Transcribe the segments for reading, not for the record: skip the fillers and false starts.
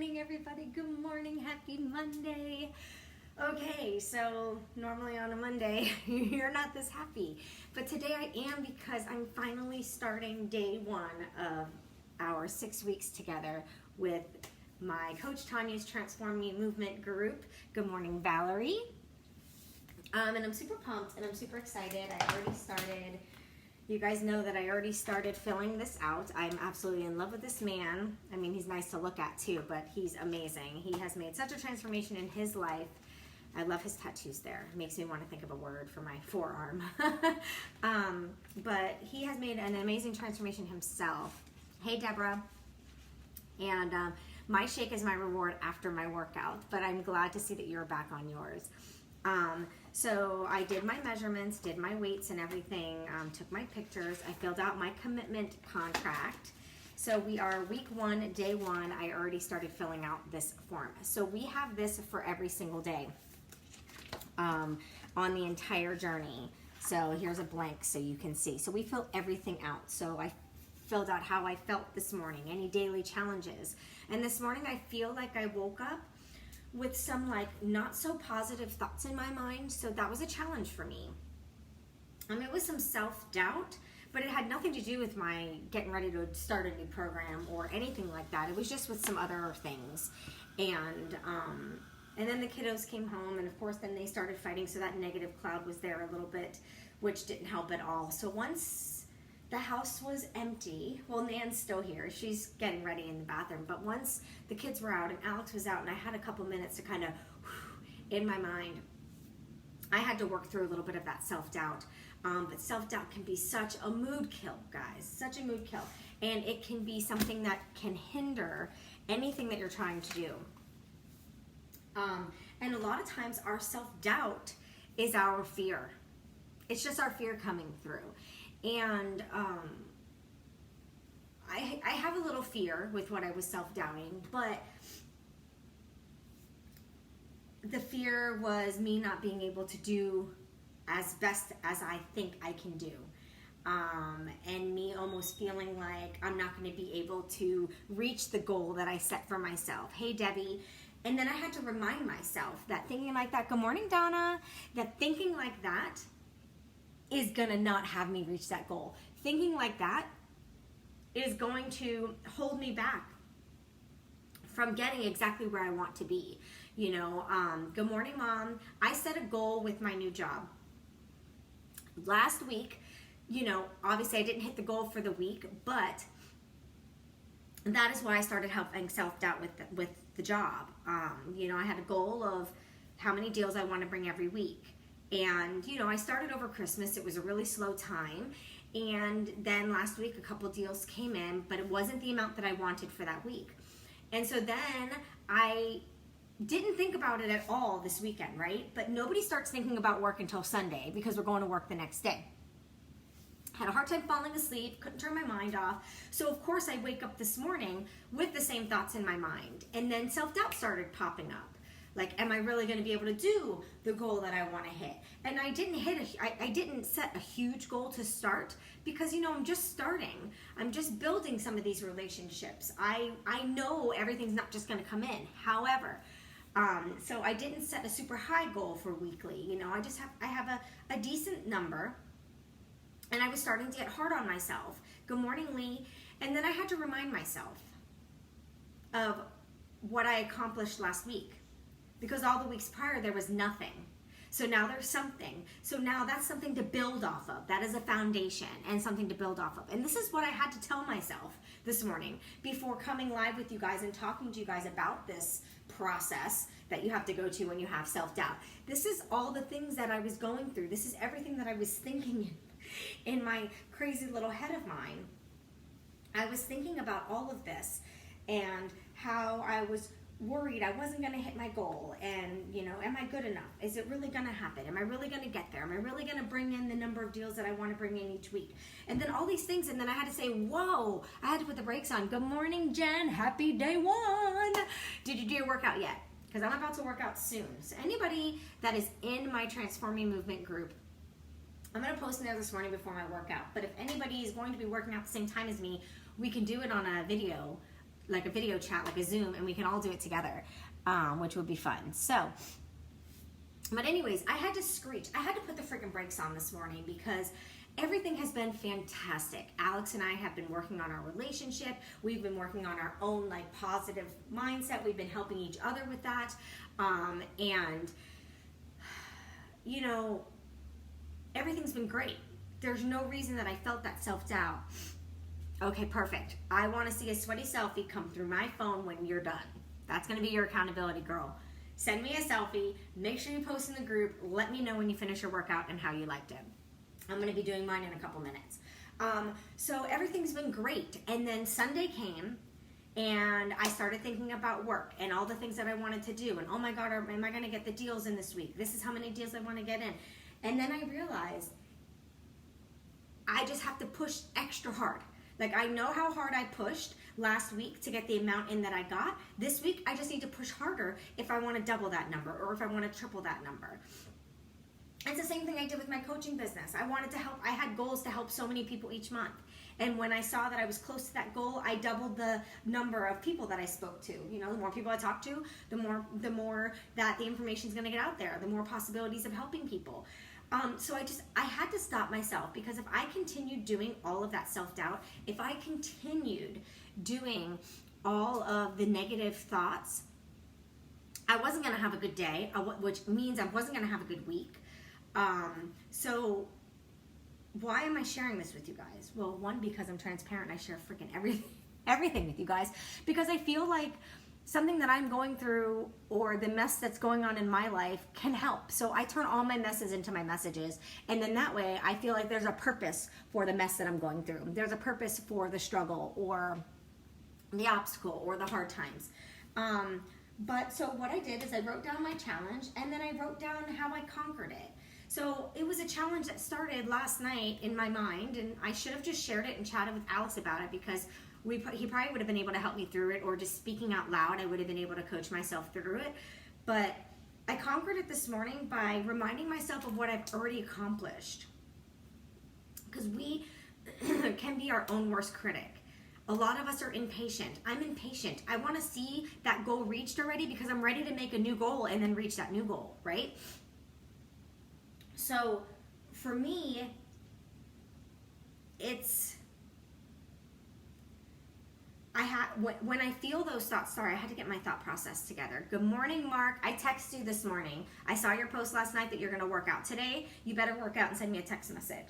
morning, everybody. Good morning. Happy Monday. Okay, so normally on a Monday, you're not this happy. But today I am because I'm finally starting day one of our 6 weeks together with my coach Tanya's Transform Me Movement group. Good morning, Valerie. And I'm super pumped and I'm super excited. I already started. You guys know that I already started filling this out. I'm absolutely in love with this man. I mean, he's nice to look at too, but he's amazing. He has made such a transformation in his life. I love his tattoos there. It makes me want to think of a word for my forearm. But he has made an amazing transformation himself. Hey, Deborah. And my shake is my reward after my workout, but I'm glad to see that you're back on yours. So I did my measurements, did my weights and everything, took my pictures. I filled out my commitment contract. So we are week one, day one. I already started filling out this form. So we have this for every single day on the entire journey. So here's a blank so you can see. So we fill everything out. So I filled out how I felt this morning, any daily challenges. And this morning I feel like I woke up with some like not so positive thoughts in my mind. So that was a challenge for me. It was some self-doubt, but it had nothing to do with my getting ready to start a new program or anything like that. It was just with some other things. And then the kiddos came home, and of course then they started fighting, so that negative cloud was there a little bit, which didn't help at all. So once the house was empty, well, Nan's still here, she's getting ready in the bathroom, but once the kids were out and Alex was out and I had a couple minutes to kind of in my mind, I had to work through a little bit of that self-doubt. But self-doubt can be such a mood kill, guys, such a mood kill, and it can be something that can hinder anything that you're trying to do. And a lot of times our self-doubt is our fear. It's just our fear coming through. And I have a little fear with what I was self-doubting, but the fear was me not being able to do as best as I think I can do. And me almost feeling like I'm not going to be able to reach the goal that I set for myself. Hey, Debbie. And then I had to remind myself that thinking like that, good morning, Donna, that thinking like that is gonna not have me reach that goal. Thinking like that is going to hold me back from getting exactly where I want to be. You know, good morning, Mom. I set a goal with my new job. Last week, you know, obviously I didn't hit the goal for the week, but that is why I started having self-doubt with the job. You know, I had a goal of how many deals I want to bring every week. And, you know, I started over Christmas. It was a really slow time. And then last week, a couple deals came in, but it wasn't the amount that I wanted for that week. And so then I didn't think about it at all this weekend, right? But nobody starts thinking about work until Sunday because we're going to work the next day. Had a hard time falling asleep, couldn't turn my mind off. So of course I wake up this morning with the same thoughts in my mind. And then self-doubt started popping up. Like, am I really going to be able to do the goal that I want to hit? And I didn't set a huge goal to start because, you know, I'm just starting. I'm just building some of these relationships. I know everything's not just going to come in. However, so I didn't set a super high goal for weekly. You know, I have a decent number. And I was starting to get hard on myself. Good morning, Lee. And then I had to remind myself of what I accomplished last week. Because all the weeks prior, there was nothing. So now there's something. So now that's something to build off of. That is a foundation and something to build off of. And this is what I had to tell myself this morning before coming live with you guys and talking to you guys about this process that you have to go to when you have self-doubt. This is all the things that I was going through. This is everything that I was thinking in my crazy little head of mine. I was thinking about all of this and how I was worried I wasn't going to hit my goal, and you know, am I good enough? Is it really going to happen? Am I really going to get there? Am I really going to bring in the number of deals that I want to bring in each week? And then all these things, and then I had to say, whoa, I had to put the brakes on. Good morning, Jen. Happy day one. Did you do your workout yet? Because I'm about to work out soon. So anybody that is in my Transform Me Movement group, I'm going to post in there this morning before my workout. But if anybody is going to be working out at the same time as me, we can do it on a video like a video chat, like a Zoom, and we can all do it together, which would be fun. So, but anyways, I had to screech. I had to put the freaking brakes on this morning because everything has been fantastic. Alex and I have been working on our relationship. We've been working on our own like positive mindset. We've been helping each other with that. And you know, everything's been great. There's no reason that I felt that self-doubt. Okay, perfect. I want to see a sweaty selfie come through my phone when you're done. That's going to be your accountability, girl. Send me a selfie. Make sure you post in the group. Let me know when you finish your workout and how you liked it. I'm going to be doing mine in a couple minutes. So everything's been great. And then Sunday came and I started thinking about work and all the things that I wanted to do. And oh my God, am I going to get the deals in this week? This is how many deals I want to get in. And then I realized I just have to push extra hard. Like, I know how hard I pushed last week to get the amount in that I got. This week, I just need to push harder if I want to double that number or if I want to triple that number. It's the same thing I did with my coaching business. I wanted to help. I had goals to help so many people each month. And when I saw that I was close to that goal, I doubled the number of people that I spoke to. You know, the more people I talk to, the more that the information is going to get out there, the more possibilities of helping people. So I had to stop myself, because if I continued doing all of that self-doubt, if I continued doing all of the negative thoughts, I wasn't going to have a good day, which means I wasn't going to have a good week. So why am I sharing this with you guys? Well, one, because I'm transparent. I share freaking everything with you guys, because I feel like something that I'm going through or the mess that's going on in my life can help. So I turn all my messes into my messages. And then that way I feel like there's a purpose for the mess that I'm going through. There's a purpose for the struggle or the obstacle or the hard times. But so what I did is I wrote down my challenge, and then I wrote down how I conquered it. So it was a challenge that started last night in my mind, and I should have just shared it and chatted with Alex about it, because he probably would have been able to help me through it, or just speaking out loud, I would have been able to coach myself through it. But I conquered it this morning by reminding myself of what I've already accomplished. Because we can be our own worst critic. A lot of us are impatient. I'm impatient. I want to see that goal reached already, because I'm ready to make a new goal and then reach that new goal, right? So for me, when I feel those thoughts, sorry, I had to get my thought process together. Good morning, Mark. I texted you this morning. I saw your post last night that you're going to work out today. You better work out and send me a text message.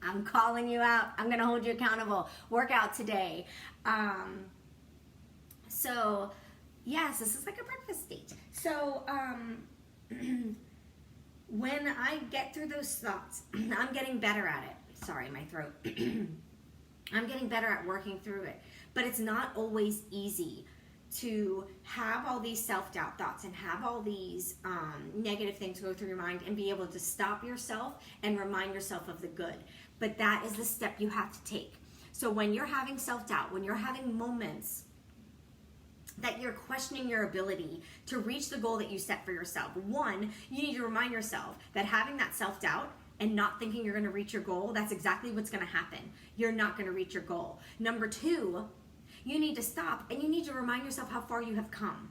I'm calling you out. I'm going to hold you accountable. Work out today. So, yes, this is like a breakfast date. So, when I get through those thoughts, I'm getting better at it. Sorry, my throat. I'm getting better at working through it. But it's not always easy to have all these self-doubt thoughts and have all these negative things go through your mind and be able to stop yourself and remind yourself of the good. But that is the step you have to take. So when you're having self-doubt, when you're having moments that you're questioning your ability to reach the goal that you set for yourself, one, you need to remind yourself that having that self-doubt and not thinking you're going to reach your goal, that's exactly what's going to happen. You're not going to reach your goal. Number two, you need to stop and you need to remind yourself how far you have come.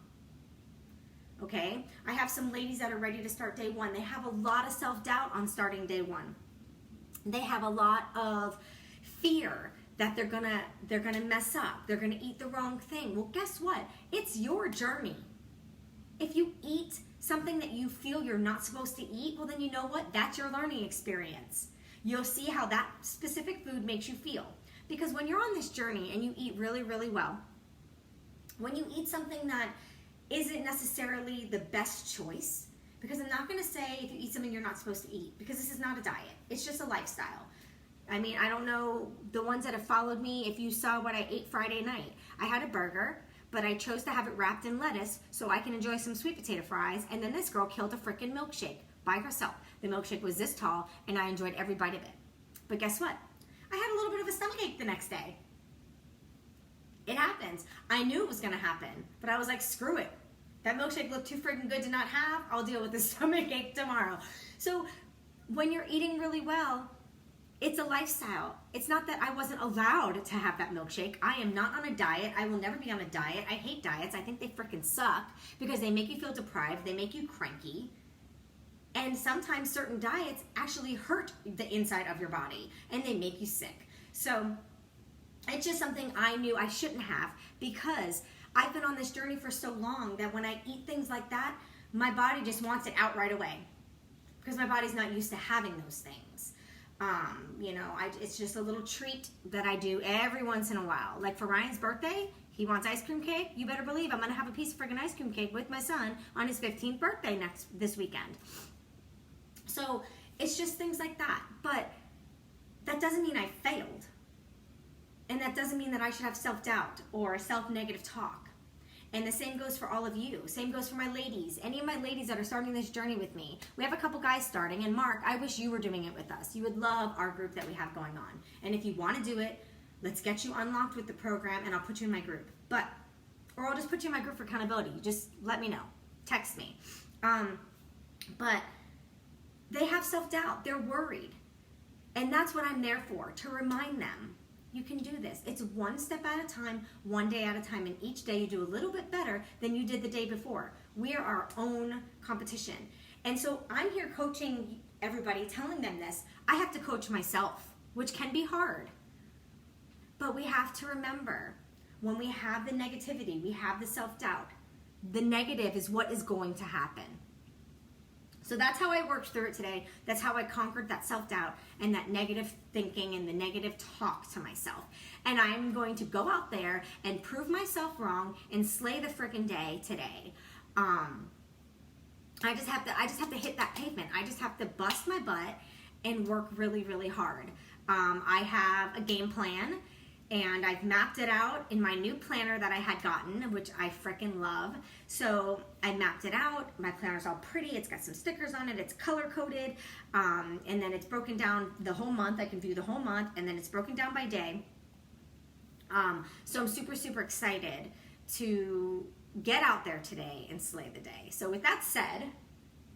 Okay? I have some ladies that are ready to start day one. They have a lot of self-doubt on starting day one. They have a lot of fear that they're gonna mess up. They're gonna eat the wrong thing. Well, guess what? It's your journey. If you eat something that you feel you're not supposed to eat, well then you know what? That's your learning experience. You'll see how that specific food makes you feel. Because when you're on this journey and you eat really, really well, when you eat something that isn't necessarily the best choice, because I'm not going to say if you eat something you're not supposed to eat, because this is not a diet. It's just a lifestyle. I mean, I don't know the ones that have followed me, if you saw what I ate Friday night. I had a burger, but I chose to have it wrapped in lettuce so I can enjoy some sweet potato fries, and then this girl killed a freaking milkshake by herself. The milkshake was this tall, and I enjoyed every bite of it. But guess what? I had a little bit of a stomachache the next day. It happens. I knew it was going to happen, but I was like, screw it. That milkshake looked too freaking good to not have. I'll deal with the stomachache tomorrow. So when you're eating really well, It's a lifestyle. It's not that I wasn't allowed to have that milkshake. I am not on a diet. I will never be on a diet. I hate diets. I think they freaking suck because they make you feel deprived. They make you cranky. And sometimes certain diets actually hurt the inside of your body and they make you sick. So it's just something I knew I shouldn't have because I've been on this journey for so long that when I eat things like that, my body just wants it out right away because my body's not used to having those things. It's just a little treat that I do every once in a while. Like for Ryan's birthday, he wants ice cream cake. You better believe I'm going to have a piece of friggin' ice cream cake with my son on his 15th birthday this weekend. So it's just things like that. But that doesn't mean I failed. And that doesn't mean that I should have self-doubt or self-negative talk. And the same goes for all of you. Same goes for my ladies. Any of my ladies that are starting this journey with me. We have a couple guys starting. And Mark, I wish you were doing it with us. You would love our group that we have going on. And if you want to do it, let's get you unlocked with the program and I'll put you in my group. Or I'll just put you in my group for accountability. Just let me know. Text me. But they have self-doubt. They're worried. And that's what I'm there for, to remind them. You can do this. It's one step at a time, one day at a time, and each day you do a little bit better than you did the day before. We are our own competition. And so I'm here coaching everybody, telling them this. I have to coach myself, which can be hard. But we have to remember, when we have the negativity, we have the self-doubt, the negative is what is going to happen. So that's how I worked through it today. That's how I conquered that self-doubt and that negative thinking and the negative talk to myself. And I'm going to go out there and prove myself wrong and slay the freaking day today. I just have to hit that pavement. I just have to bust my butt and work really, really hard. I have a game plan. And I've mapped it out in my new planner that I had gotten, which I freaking love. So I mapped it out. My planner's all pretty. It's got some stickers on it. It's color-coded. And then it's broken down the whole month. I can view the whole month. And then it's broken down by day. So I'm super, super excited to get out there today and slay the day. So with that said,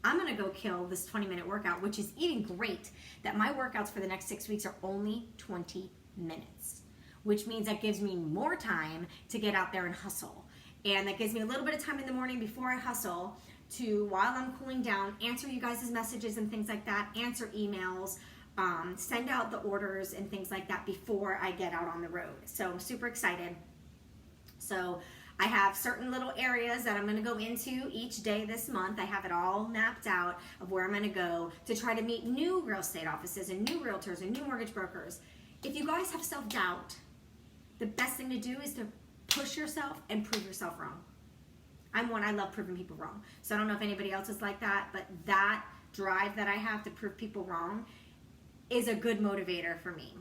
I'm going to go kill this 20-minute workout, which is even great that my workouts for the next 6 weeks are only 20 minutes. Which means that gives me more time to get out there and hustle. And that gives me a little bit of time in the morning before I hustle to, while I'm cooling down, answer you guys' messages and things like that, answer emails, send out the orders and things like that before I get out on the road. So I'm super excited. So I have certain little areas that I'm going to go into each day this month. I have it all mapped out of where I'm going to go to try to meet new real estate offices and new realtors and new mortgage brokers. If you guys have self-doubt, the best thing to do is to push yourself and prove yourself wrong. I love proving people wrong. So I don't know if anybody else is like that, but that drive that I have to prove people wrong is a good motivator for me.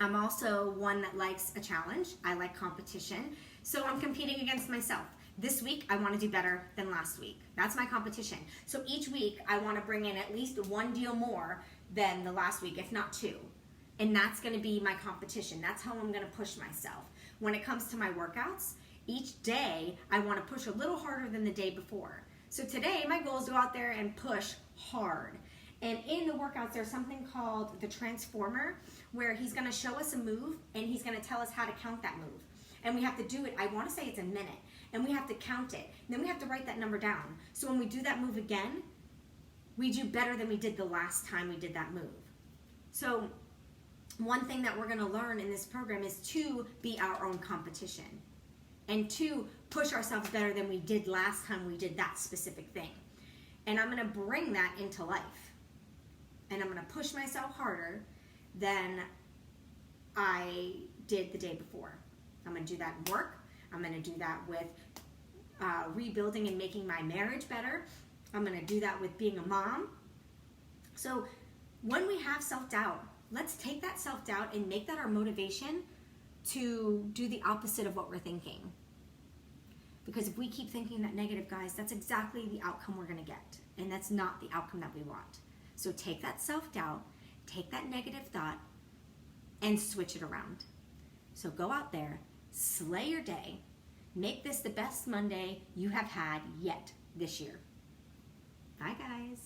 I'm also one that likes a challenge. I like competition. So I'm competing against myself. This week, I want to do better than last week. That's my competition. So each week, I want to bring in at least one deal more than the last week, if not two. And that's going to be my competition. That's how I'm going to push myself. When it comes to my workouts, each day I want to push a little harder than the day before. So today my goal is to go out there and push hard. And in the workouts there's something called the Transformer, where he's going to show us a move and he's going to tell us how to count that move. And we have to do it, I want to say it's a minute, and we have to count it. And then we have to write that number down. So when we do that move again, we do better than we did the last time we did that move. So one thing that we're going to learn in this program is to be our own competition and to push ourselves better than we did last time we did that specific thing. And I'm going to bring that into life. And I'm going to push myself harder than I did the day before. I'm going to do that in work. I'm going to do that with rebuilding and making my marriage better. I'm going to do that with being a mom. So when we have self-doubt, let's take that self-doubt and make that our motivation to do the opposite of what we're thinking. Because if we keep thinking that negative, guys, that's exactly the outcome we're going to get. And that's not the outcome that we want. So take that self-doubt, take that negative thought, and switch it around. So go out there, slay your day, make this the best Monday you have had yet this year. Bye, guys.